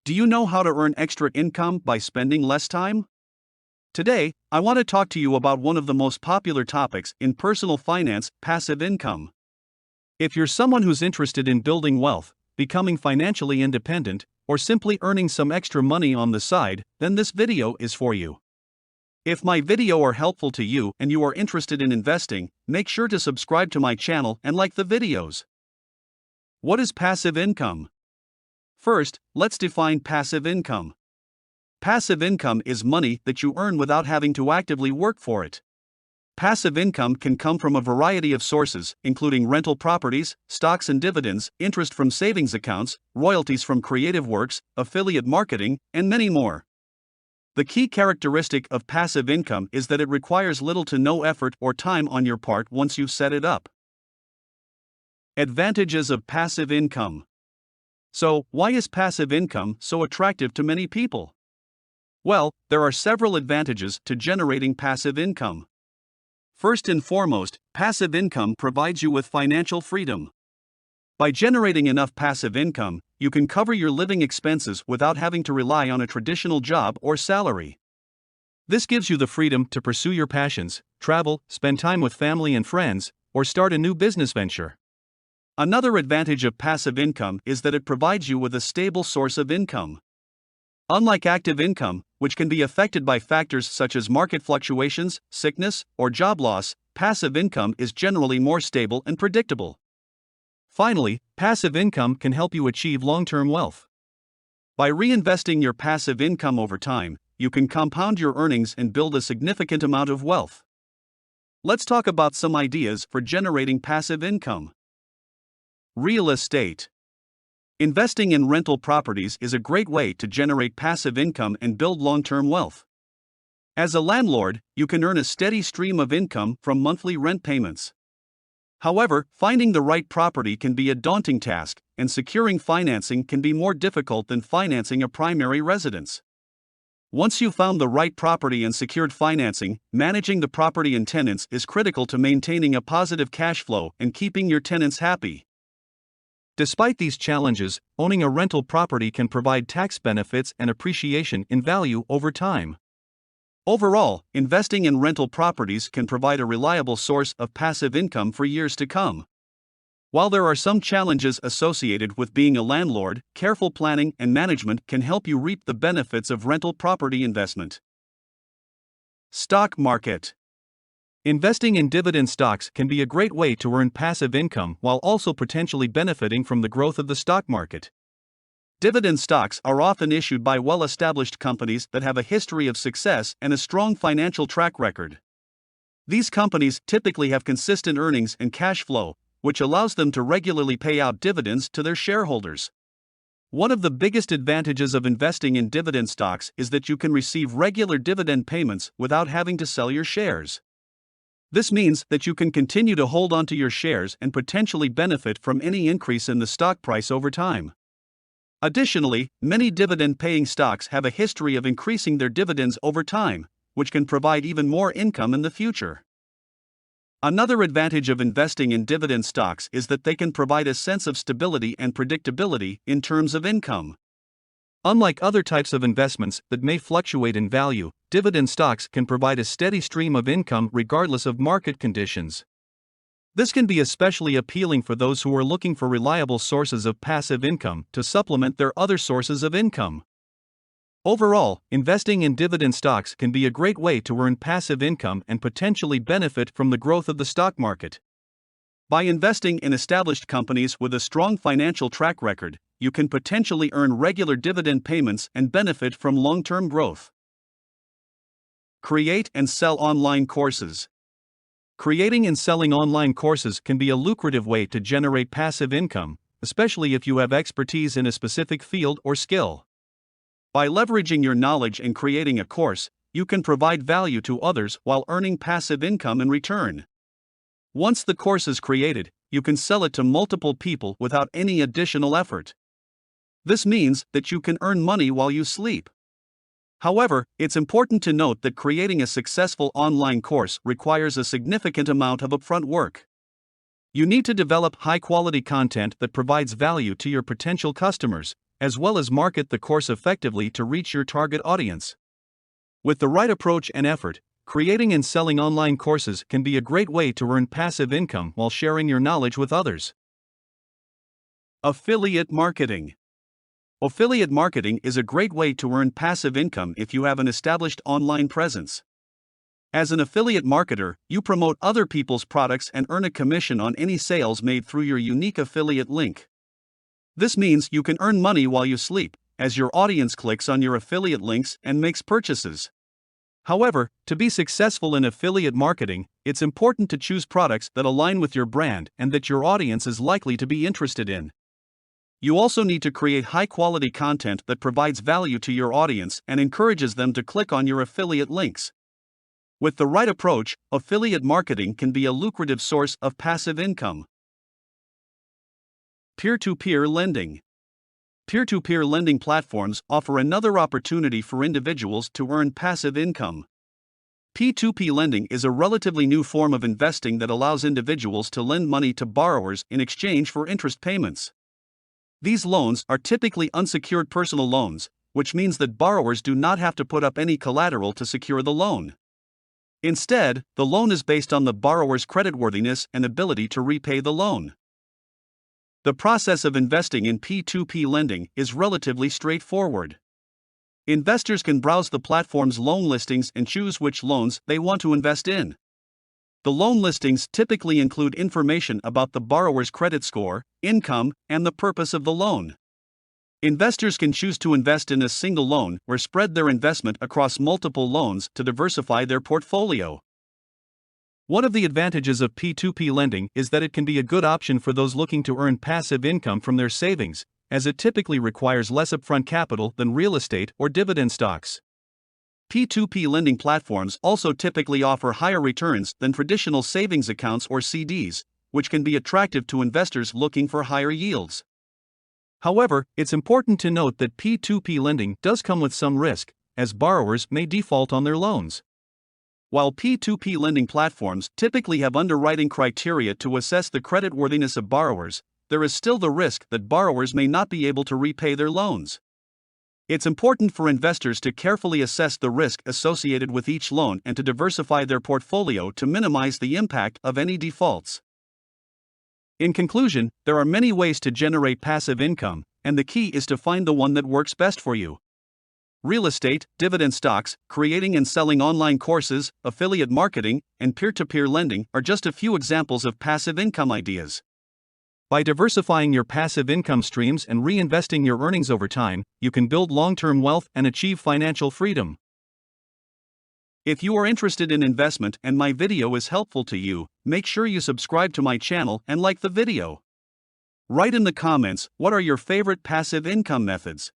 Do you know how to earn extra income by spending less time? Today, I want to talk to you about one of the most popular topics in personal finance: passive income. If you're someone who's interested in building wealth, becoming financially independent, or simply earning some extra money on the side, then this video is for you. If my video are helpful to you and you are interested in investing, make sure to subscribe to my channel and like the videos. What is passive income? First, let's define passive income. Passive income is money that you earn without having to actively work for it. Passive income can come from a variety of sources, including rental properties, stocks and dividends, interest from savings accounts, royalties from creative works, affiliate marketing, and many more. The key characteristic of passive income is that it requires little to no effort or time on your part once you've set it up. Advantages of passive income. So, why is passive income so attractive to many people? Well, there are several advantages to generating passive income. First and foremost, passive income provides you with financial freedom. By generating enough passive income, you can cover your living expenses without having to rely on a traditional job or salary. This gives you the freedom to pursue your passions, travel, spend time with family and friends, or start a new business venture. Another advantage of passive income is that it provides you with a stable source of income. Unlike active income, which can be affected by factors such as market fluctuations, sickness, or job loss, passive income is generally more stable and predictable. Finally, passive income can help you achieve long-term wealth. By reinvesting your passive income over time, you can compound your earnings and build a significant amount of wealth. Let's talk about some ideas for generating passive income. Real estate. Investing in rental properties is a great way to generate passive income and build long-term wealth. As a landlord, you can earn a steady stream of income from monthly rent payments. However, finding the right property can be a daunting task, and securing financing can be more difficult than financing a primary residence. Once you've found the right property and secured financing, managing the property and tenants is critical to maintaining a positive cash flow and keeping your tenants happy. Despite these challenges, owning a rental property can provide tax benefits and appreciation in value over time. Overall, investing in rental properties can provide a reliable source of passive income for years to come. While there are some challenges associated with being a landlord, careful planning and management can help you reap the benefits of rental property investment. Stock market. Investing in dividend stocks can be a great way to earn passive income while also potentially benefiting from the growth of the stock market. Dividend stocks are often issued by well-established companies that have a history of success and a strong financial track record. These companies typically have consistent earnings and cash flow, which allows them to regularly pay out dividends to their shareholders. One of the biggest advantages of investing in dividend stocks is that you can receive regular dividend payments without having to sell your shares. This means that you can continue to hold onto your shares and potentially benefit from any increase in the stock price over time. Additionally, many dividend-paying stocks have a history of increasing their dividends over time, which can provide even more income in the future. Another advantage of investing in dividend stocks is that they can provide a sense of stability and predictability in terms of income. Unlike other types of investments that may fluctuate in value, dividend stocks can provide a steady stream of income regardless of market conditions. This can be especially appealing for those who are looking for reliable sources of passive income to supplement their other sources of income. Overall, investing in dividend stocks can be a great way to earn passive income and potentially benefit from the growth of the stock market. By investing in established companies with a strong financial track record, you can potentially earn regular dividend payments and benefit from long-term growth. Create and sell online courses. Creating and selling online courses can be a lucrative way to generate passive income, especially if you have expertise in a specific field or skill. By leveraging your knowledge and creating a course, you can provide value to others while earning passive income in return. Once the course is created, you can sell it to multiple people without any additional effort. This means that you can earn money while you sleep. However, it's important to note that creating a successful online course requires a significant amount of upfront work. You need to develop high-quality content that provides value to your potential customers, as well as market the course effectively to reach your target audience. With the right approach and effort, creating and selling online courses can be a great way to earn passive income while sharing your knowledge with others. Affiliate marketing. Affiliate marketing is a great way to earn passive income if you have an established online presence. As an affiliate marketer, you promote other people's products and earn a commission on any sales made through your unique affiliate link. This means you can earn money while you sleep, as your audience clicks on your affiliate links and makes purchases. However, to be successful in affiliate marketing, it's important to choose products that align with your brand and that your audience is likely to be interested in. You also need to create high-quality content that provides value to your audience and encourages them to click on your affiliate links. With the right approach, affiliate marketing can be a lucrative source of passive income. Peer-to-peer lending. Peer-to-peer lending platforms offer another opportunity for individuals to earn passive income. P2P lending is a relatively new form of investing that allows individuals to lend money to borrowers in exchange for interest payments. These loans are typically unsecured personal loans, which means that borrowers do not have to put up any collateral to secure the loan. Instead, the loan is based on the borrower's creditworthiness and ability to repay the loan. The process of investing in P2P lending is relatively straightforward. Investors can browse the platform's loan listings and choose which loans they want to invest in. The loan listings typically include information about the borrower's credit score, income, and the purpose of the loan. Investors can choose to invest in a single loan or spread their investment across multiple loans to diversify their portfolio. One of the advantages of P2P lending is that it can be a good option for those looking to earn passive income from their savings, as it typically requires less upfront capital than real estate or dividend stocks. P2P lending platforms also typically offer higher returns than traditional savings accounts or CDs, which can be attractive to investors looking for higher yields. However, it's important to note that P2P lending does come with some risk, as borrowers may default on their loans. While P2P lending platforms typically have underwriting criteria to assess the creditworthiness of borrowers, there is still the risk that borrowers may not be able to repay their loans. It's important for investors to carefully assess the risk associated with each loan and to diversify their portfolio to minimize the impact of any defaults. In conclusion, there are many ways to generate passive income, and the key is to find the one that works best for you. Real estate, dividend stocks, creating and selling online courses, affiliate marketing, and peer-to-peer lending are just a few examples of passive income ideas. By diversifying your passive income streams and reinvesting your earnings over time, you can build long-term wealth and achieve financial freedom. If you are interested in investment and my video is helpful to you, make sure you subscribe to my channel and like the video. Write in the comments what are your favorite passive income methods.